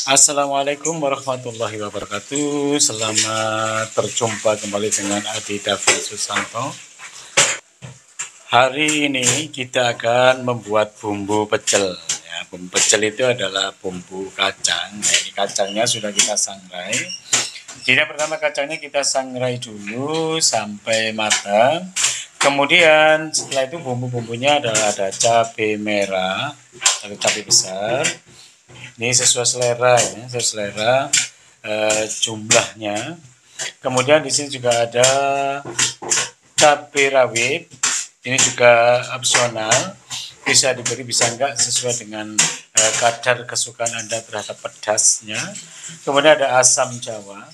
Assalamualaikum warahmatullahi wabarakatuh. Selamat berjumpa kembali dengan Adi David Susanto. Hari ini kita akan membuat bumbu pecel. Ya, bumbu pecel itu adalah bumbu kacang. Nah, ini kacangnya sudah kita sangrai. Jadi pertama kacangnya kita sangrai dulu sampai matang. Kemudian setelah itu bumbu-bumbunya adalah ada cabai merah, ada cabai besar. Ini sesuai selera ya, sesuai selera jumlahnya. Kemudian di sini juga ada cabai rawit. Ini juga opsional, bisa diberi bisa enggak sesuai dengan kadar kesukaan Anda terhadap pedasnya. Kemudian ada asam jawa.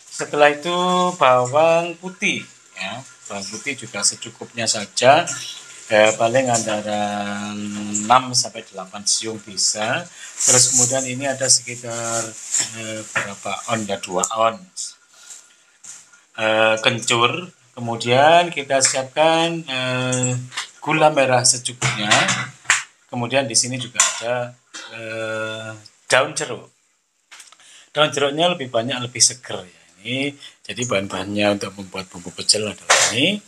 Setelah itu bawang putih ya, bawang putih juga secukupnya saja. Paling antara 6 sampai 8 siung bisa. Terus kemudian ini ada sekitar berapa on ya, 2 on kencur. Kemudian kita siapkan gula merah secukupnya. Kemudian di sini juga ada daun jeruk. Daun jeruknya lebih banyak, lebih seger ya. Ini jadi bahan-bahannya untuk membuat bumbu pecel adalah ini.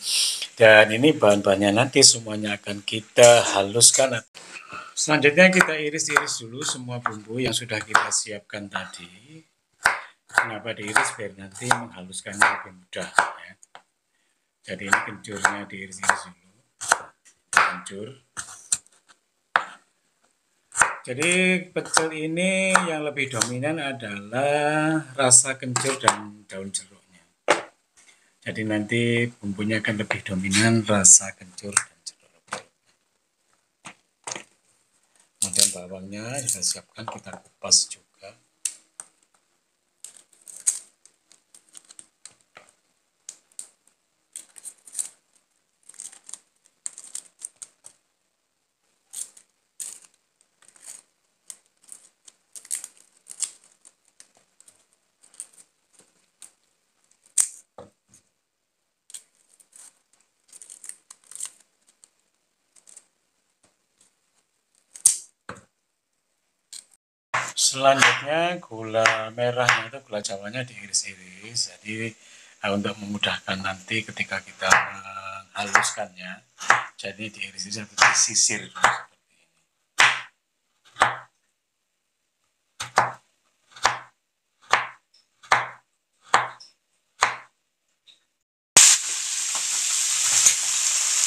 Dan ini bahan-bahannya nanti semuanya akan kita haluskan. Selanjutnya kita iris-iris dulu semua bumbu yang sudah kita siapkan tadi. Kenapa diiris? Biar nanti menghaluskannya lebih mudah ya. Jadi ini kencurnya diiris-iris dulu. Kencur. Jadi pecel ini yang lebih dominan adalah rasa kencur dan daun jeruknya. Jadi nanti bumbunya akan lebih dominan rasa kencur dan jeruk. Kemudian bawangnya kita siapkan, kita kupas juga. Selanjutnya gula merahnya itu gula jawanya diiris-iris. Jadi untuk memudahkan nanti ketika kita menghaluskannya, jadi diiris-iris atau disisir seperti ini.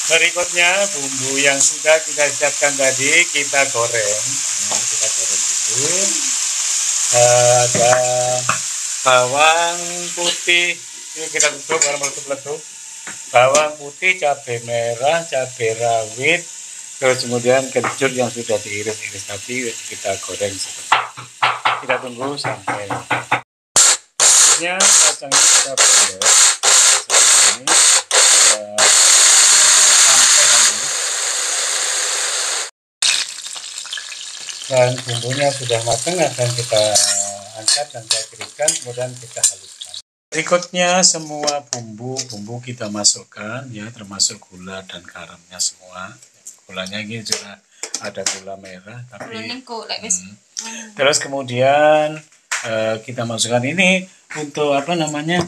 Berikutnya bumbu yang sudah kita siapkan tadi kita goreng. Nah, kita goreng dulu. Ada bawang putih, ini kita tutup karena meletup-letup. Bawang putih, cabai merah, cabai rawit, terus kemudian kencur yang sudah diiris-iris tadi kita goreng seperti itu. Kita tunggu sampai kacangnya kita blender seperti ini sampai hangus. Dan bumbunya sudah matang, akan kita angkat dan kita tiriskan, kemudian kita haluskan. Berikutnya semua bumbu kita masukkan ya, termasuk gula dan garamnya semua. Gulanya ini juga ada gula merah tapi terus kemudian kita masukkan ini untuk apa namanya,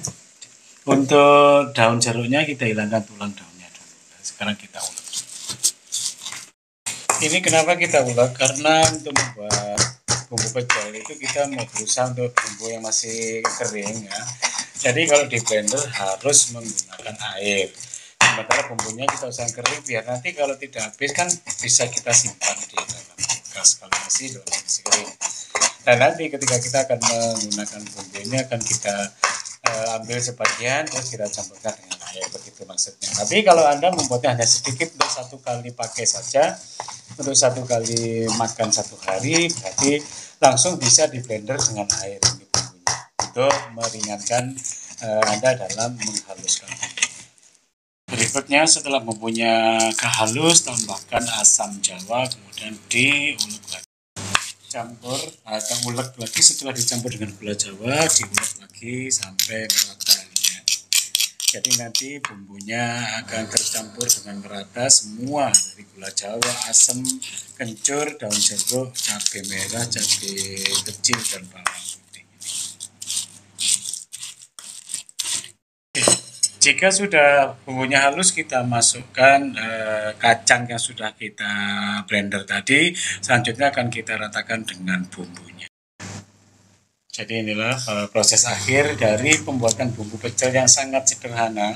untuk daun jeruknya kita hilangkan tulang daunnya dulu. Sekarang kita ulek. Ini kenapa kita ulek? Karena untuk membuat bumbu pecel itu kita mau berusaha untuk bumbu yang masih kering ya. Jadi kalau di blender harus menggunakan air. Sementara bumbunya kita usahakan kering biar nanti kalau tidak habis kan bisa kita simpan di dalam kulkas kalau masih dalam kondisi kering. Dan nanti ketika kita akan menggunakan bumbu ini akan kita ambil sebagian terus kita campurkan dengan air, begitu maksudnya. Tapi kalau Anda membuatnya hanya sedikit untuk 1 kali pakai saja, untuk 1 kali makan 1 hari, berarti langsung bisa di blender dengan air ini bumbunya untuk meringankan Anda dalam menghaluskan. Berikutnya setelah bumbunya kehalus, tambahkan asam jawa, kemudian diulek lagi. Campur atau ulek lagi. Setelah dicampur dengan gula jawa, diulek lagi sampai merata. Jadi nanti bumbunya akan tercampur dengan merata semua dari gula jawa, asam, kencur, daun jeruk, cabai merah, cabai kecil, dan bawang putih. Jika sudah bumbunya halus, kita masukkan kacang yang sudah kita blender tadi. Selanjutnya akan kita ratakan dengan bumbunya. Jadi inilah proses akhir dari pembuatan bumbu pecel yang sangat sederhana.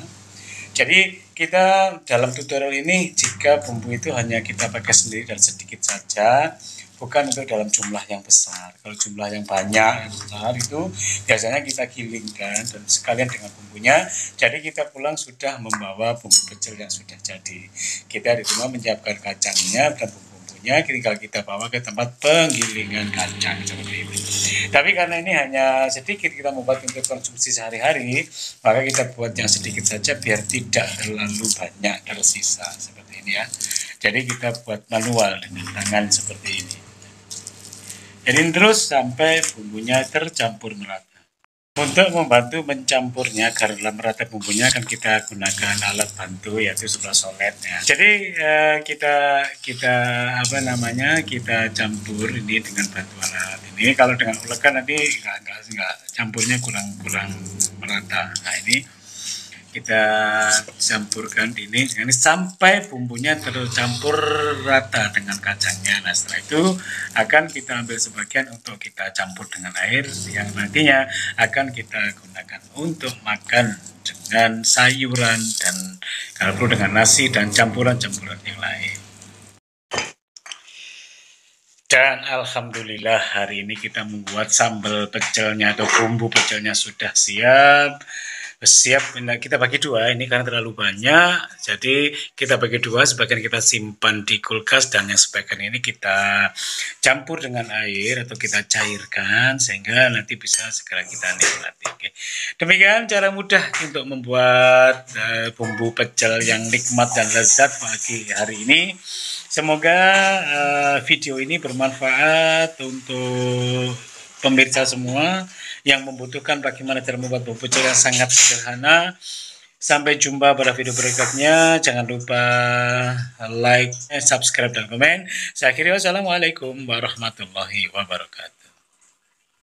Jadi kita dalam tutorial ini, jika bumbu itu hanya kita pakai sendiri dan sedikit saja, bukan untuk dalam jumlah yang besar. Kalau jumlah yang banyak, yang besar itu biasanya kita gilingkan dan sekalian dengan bumbunya. Jadi kita pulang sudah membawa bumbu pecel yang sudah jadi. Kita di rumah menyiapkan kacangnya dan bumbunya, tinggal kita bawa ke tempat penggilingan kacang seperti itu. Tapi karena ini hanya sedikit kita membuat untuk konsumsi sehari-hari, maka kita buat yang sedikit saja biar tidak terlalu banyak tersisa seperti ini ya. Jadi kita buat manual dengan tangan seperti ini. Jadi terus sampai bumbunya tercampur merata. Untuk membantu mencampurnya agar merata bumbunya akan kita gunakan alat bantu yaitu sebelah solet ya. Jadi kita campur ini dengan bantu alat ini. Kalau dengan ulekan nanti nggak campurnya kurang merata. Nah ini kita campurkan ini sampai bumbunya tercampur rata dengan kacangnya. Nah setelah itu akan kita ambil sebagian untuk kita campur dengan air yang nantinya akan kita gunakan untuk makan dengan sayuran dan kalau perlu dengan nasi dan campuran-campuran yang lain. Dan alhamdulillah hari ini kita membuat sambal pecelnya atau bumbu pecelnya sudah siap. Kita bagi dua ini karena terlalu banyak, jadi kita bagi dua, sebagian kita simpan di kulkas dan yang sebagian ini kita campur dengan air atau kita cairkan sehingga nanti bisa segera kita nikmati. Oke. Demikian cara mudah untuk membuat bumbu pecel yang nikmat dan lezat pagi hari ini. Semoga video ini bermanfaat untuk pemirsa semua yang membutuhkan bagaimana cara membuat bumbu pecel yang sangat sederhana. Sampai jumpa pada video berikutnya. Jangan lupa like, subscribe, dan komen. Saya akhiri, wassalamualaikum warahmatullahi wabarakatuh.